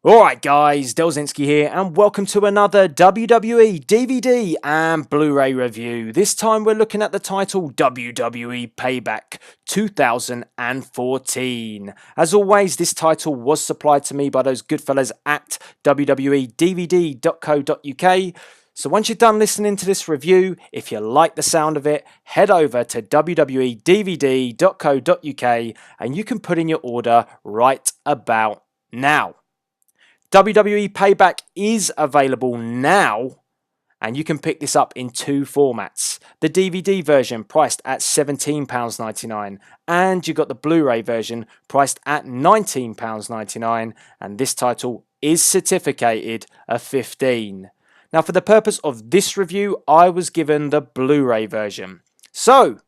Alright guys, Delzinski here and welcome to another WWE DVD and Blu-ray review. This time we're looking at the title WWE Payback 2014. As always, this title was supplied to me by those good fellas at www.dvd.co.uk. So once you're done listening to this review, if you like the sound of it, head over to www.dvd.co.uk and you can put in your order right about now. WWE Payback is available now, and you can pick this up in two formats. The DVD version priced at £17.99, and you got the Blu-ray version priced at £19.99, and this title is certificated a 15. Now, for the purpose of this review, I was given the Blu-ray version. So,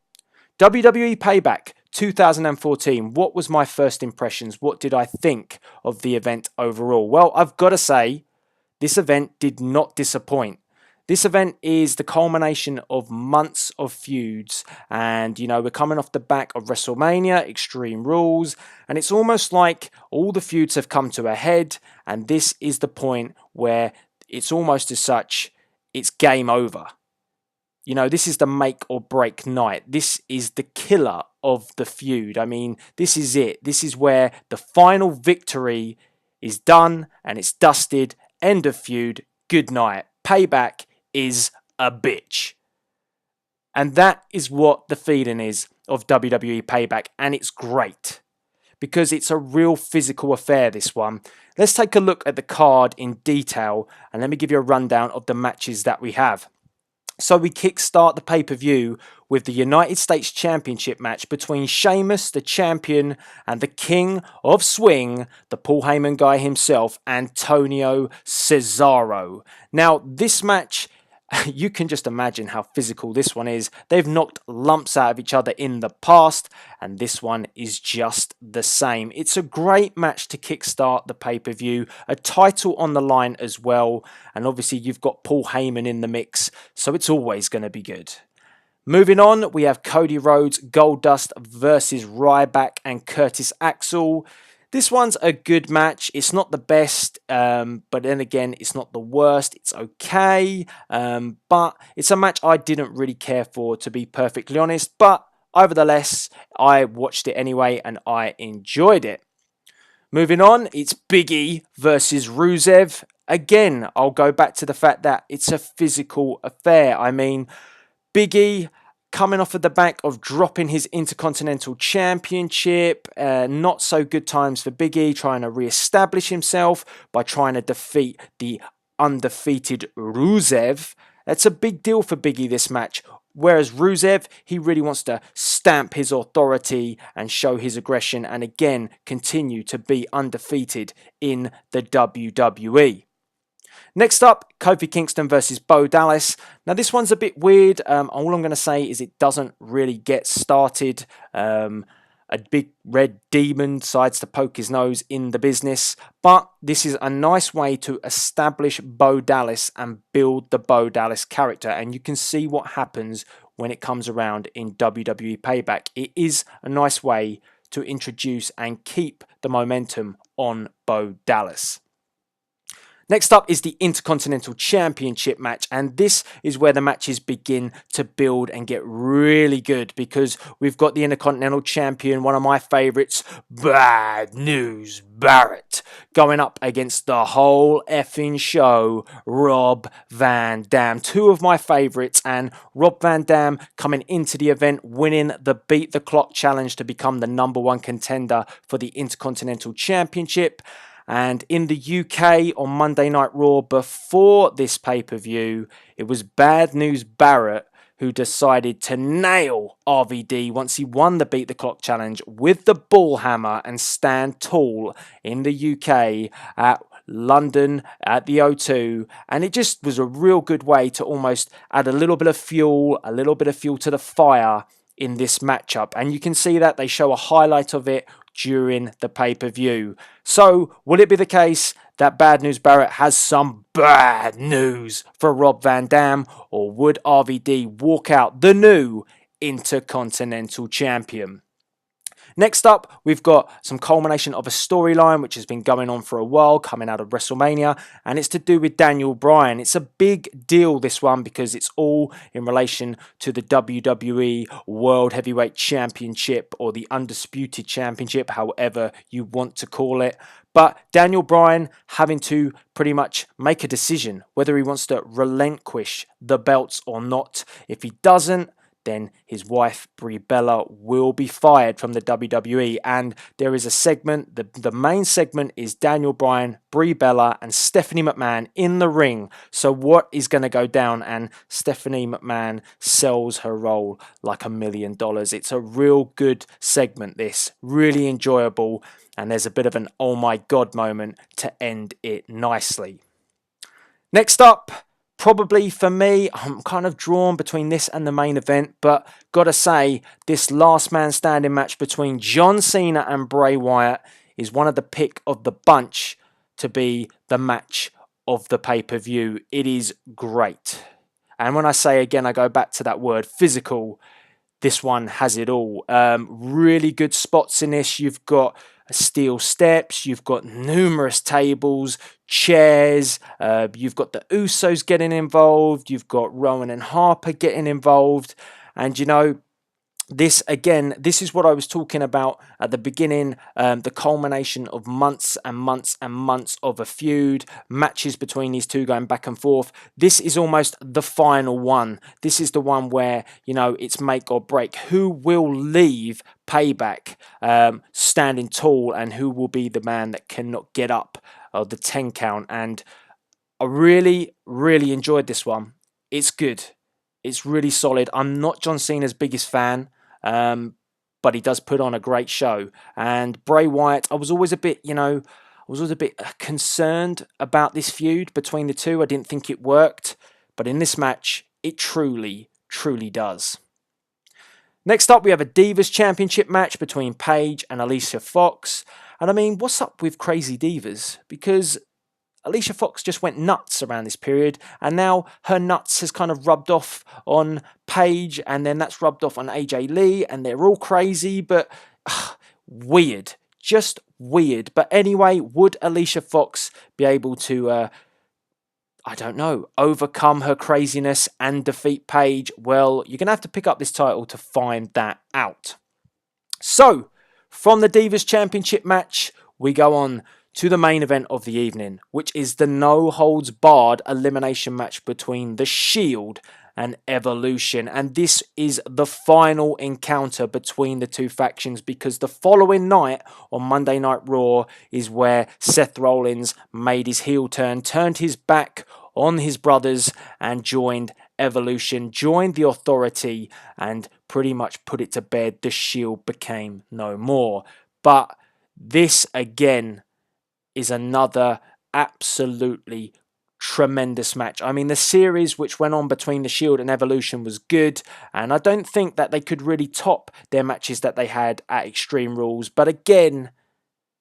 WWE Payback 2014, what was my first impressions? What did I think of the event overall? Well, I've got to say, this event did not disappoint. This event is the culmination of months of feuds, and we're coming off the back of WrestleMania, Extreme Rules, and it's almost like all the feuds have come to a head, and this is the point where it's almost as such, it's game over. This is the make or break night. This is the killer of the feud. I mean, this is it. This is where the final victory is done and it's dusted. End of feud. Good night. Payback is a bitch. And that is what the feeling is of WWE Payback. And it's great because it's a real physical affair, this one. Let's take a look at the card in detail and let me give you a rundown of the matches that we have. So we kickstart the pay-per-view with the United States Championship match between Sheamus, the champion, and the King of Swing, the Paul Heyman guy himself, Antonio Cesaro. Now, this match, you can just imagine how physical this one is. They've knocked lumps out of each other in the past, and this one is just the same. It's a great match to kickstart the pay-per-view, a title on the line as well, and obviously you've got Paul Heyman in the mix, so it's always going to be good. Moving on, we have Cody Rhodes, Goldust versus Ryback and Curtis Axel. This one's a good match. It's not the best, but then again, it's not the worst. It's okay, but it's a match I didn't really care for, to be perfectly honest. But nevertheless, I watched it anyway, and I enjoyed it. Moving on, it's Big E versus Rusev. Again, I'll go back to the fact that it's a physical affair. I mean, Big E coming off of the back of dropping his Intercontinental Championship. Not so good times for Big E, trying to re-establish himself by trying to defeat the undefeated Rusev. That's a big deal for Big E, this match. Whereas Rusev, he really wants to stamp his authority and show his aggression and again continue to be undefeated in the WWE. Next up, Kofi Kingston versus Bo Dallas. Now, this one's a bit weird. All I'm going to say is it doesn't really get started. A big red demon decides to poke his nose in the business. But this is a nice way to establish Bo Dallas and build the Bo Dallas character. And you can see what happens when it comes around in WWE Payback. It is a nice way to introduce and keep the momentum on Bo Dallas. Next up is the Intercontinental Championship match, and this is where the matches begin to build and get really good because we've got the Intercontinental Champion, one of my favourites, Bad News Barrett, going up against the whole effing show, Rob Van Dam. Two of my favourites, and Rob Van Dam coming into the event, winning the Beat the Clock challenge to become the #1 contender for the Intercontinental Championship. And in the UK on Monday Night Raw before this pay-per-view, it was Bad News Barrett who decided to nail RVD once he won the Beat the Clock challenge with the ball hammer and stand tall in the UK at London at the O2. And it just was a real good way to almost add a little bit of fuel to the fire in this matchup. And you can see that they show a highlight of it during the pay-per-view. So, will it be the case that Bad News Barrett has some bad news for Rob Van Dam, or would RVD walk out the new Intercontinental Champion? Next up, we've got some culmination of a storyline which has been going on for a while, coming out of WrestleMania, and it's to do with Daniel Bryan. It's a big deal, this one, because it's all in relation to the WWE World Heavyweight Championship, or the Undisputed Championship, however you want to call it. But Daniel Bryan having to pretty much make a decision whether he wants to relinquish the belts or not. If he doesn't, then his wife, Brie will be fired from the WWE. And there is a segment, the main segment is Daniel Bryan, Brie and Stephanie McMahon in the ring. So what is going to go down? And Stephanie McMahon sells her role like $1 million. It's a real good segment, this. Really enjoyable. And there's a bit of an oh my god moment to end it nicely. Next up, probably for me, I'm kind of drawn between this and the main event, but gotta say, this last man standing match between John Cena and Bray Wyatt is one of the pick of the bunch to be the match of the pay-per-view. It is great. And when I say again, I go back to that word physical. This one has it all. Really good spots in this. You've got steel steps, you've got numerous tables, chairs, you've got the Usos getting involved, you've got Rowan and Harper getting involved, and you know, this again, this is what I was talking about at the beginning, the culmination of months and months and months of a feud, matches between these two going back and forth. This is almost the final one. This is the one where, you know, it's make or break. Who will leave Payback standing tall, and who will be the man that cannot get up the 10 count? And I really, really enjoyed this one. It's good. It's really solid. I'm not John Cena's biggest fan, but he does put on a great show. And Bray Wyatt, I was always a bit, concerned about this feud between the two. I didn't think it worked, but in this match, it truly, truly does. Next up, we have a Divas Championship match between Paige and Alicia Fox. And I mean, what's up with Crazy Divas? Because Alicia Fox just went nuts around this period, and now her nuts has kind of rubbed off on Paige, and then that's rubbed off on AJ Lee, and they're all crazy, but weird. Just weird. But anyway, would Alicia Fox be able to, overcome her craziness and defeat Paige? Well, you're going to have to pick up this title to find that out. So, from the Divas Championship match, we go on to the main event of the evening, which is the no-holds-barred elimination match between The Shield and Evolution. And this is the final encounter between the two factions, because the following night on Monday Night Raw is where Seth Rollins made his heel turn, turned his back on his brothers and joined Evolution, joined the Authority, and pretty much put it to bed. The Shield became no more. But this, again, is another absolutely tremendous match. I mean, the series which went on between The Shield and Evolution was good, and I don't think that they could really top their matches that they had at Extreme Rules, but again,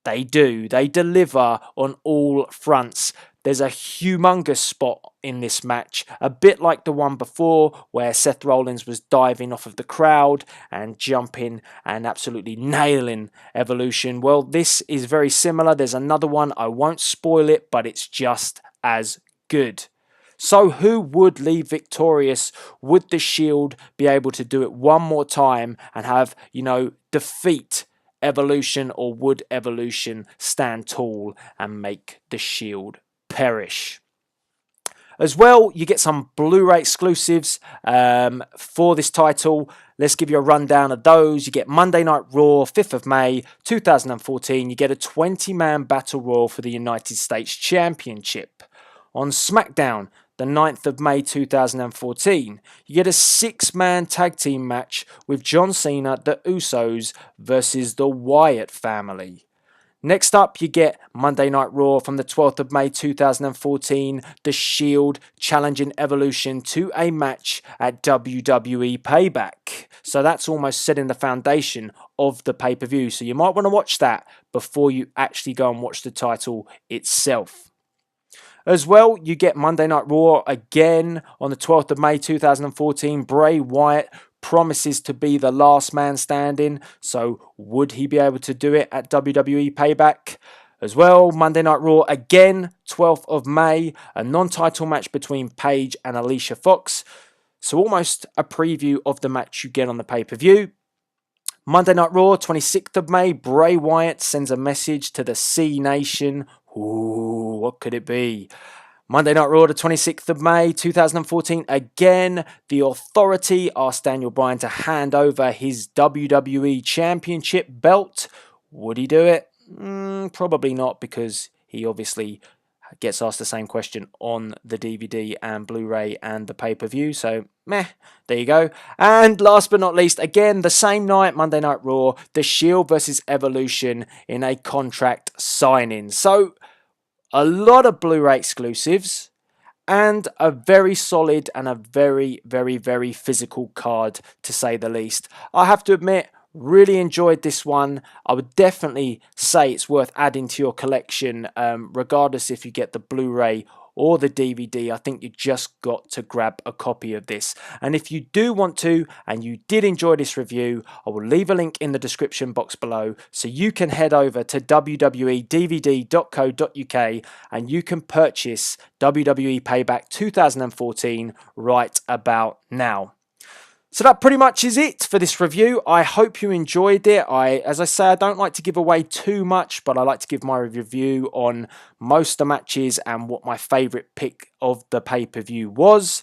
they do. They deliver on all fronts. There's a humongous spot in this match, a bit like the one before where Seth Rollins was diving off of the crowd and jumping and absolutely nailing Evolution. Well, this is very similar. There's another one. I won't spoil it, but it's just as good. So who would leave victorious? Would the Shield be able to do it one more time and have, defeat Evolution, or would Evolution stand tall and make the Shield perish? As well, you get some Blu-ray exclusives for this title. Let's give you a rundown of those. You get Monday Night Raw, 5th of May, 2014. You get a 20-man battle royal for the United States Championship. On SmackDown, the 9th of May 2014, you get a 6-man tag team match with John Cena, the Usos versus the Wyatt family. Next up, you get Monday Night Raw from the 12th of May 2014, The Shield challenging Evolution to a match at WWE Payback. So that's almost setting the foundation of the pay-per-view. So you might want to watch that before you actually go and watch the title itself. As well, you get Monday Night Raw again on the 12th of May 2014, Bray Wyatt promises to be the last man standing. So would he be able to do it at WWE Payback? As well, Monday Night Raw again, 12th of May, a non-title match between Paige and Alicia Fox. So almost a preview of the match you get on the pay-per-view. Monday Night Raw, 26th of May, Bray Wyatt sends a message to the C Nation. Ooh, what could it be? Monday Night Raw, the 26th of May, 2014. Again, the Authority asked Daniel Bryan to hand over his WWE Championship belt. Would he do it? Probably not, because he obviously gets asked the same question on the DVD and Blu-ray and the pay-per-view. So, meh, there you go. And last but not least, again, the same night, Monday Night Raw, The Shield versus Evolution in a contract signing. So, a lot of Blu-ray exclusives and a very solid and a very, very, very physical card, to say the least. I have to admit, really enjoyed this one. I would definitely say it's worth adding to your collection, regardless if you get the Blu-ray or the DVD. I think you just got to grab a copy of this. And if you do want to, and you did enjoy this review, I will leave a link in the description box below, so you can head over to www.dvd.co.uk and you can purchase WWE Payback 2014 right about now. So that pretty much is it for this review. I hope you enjoyed it. As I say, I don't like to give away too much, but I like to give my review on most of the matches and what my favourite pick of the pay-per-view was.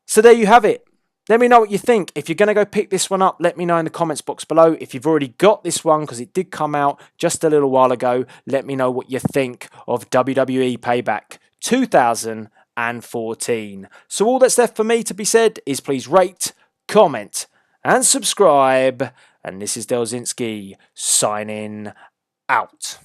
So there you have it. Let me know what you think. If you're going to go pick this one up, let me know in the comments box below. If you've already got this one, because it did come out just a little while ago, let me know what you think of WWE Payback 2014. So all that's left for me to be said is please rate, comment and subscribe, and this is Delzinski signing out.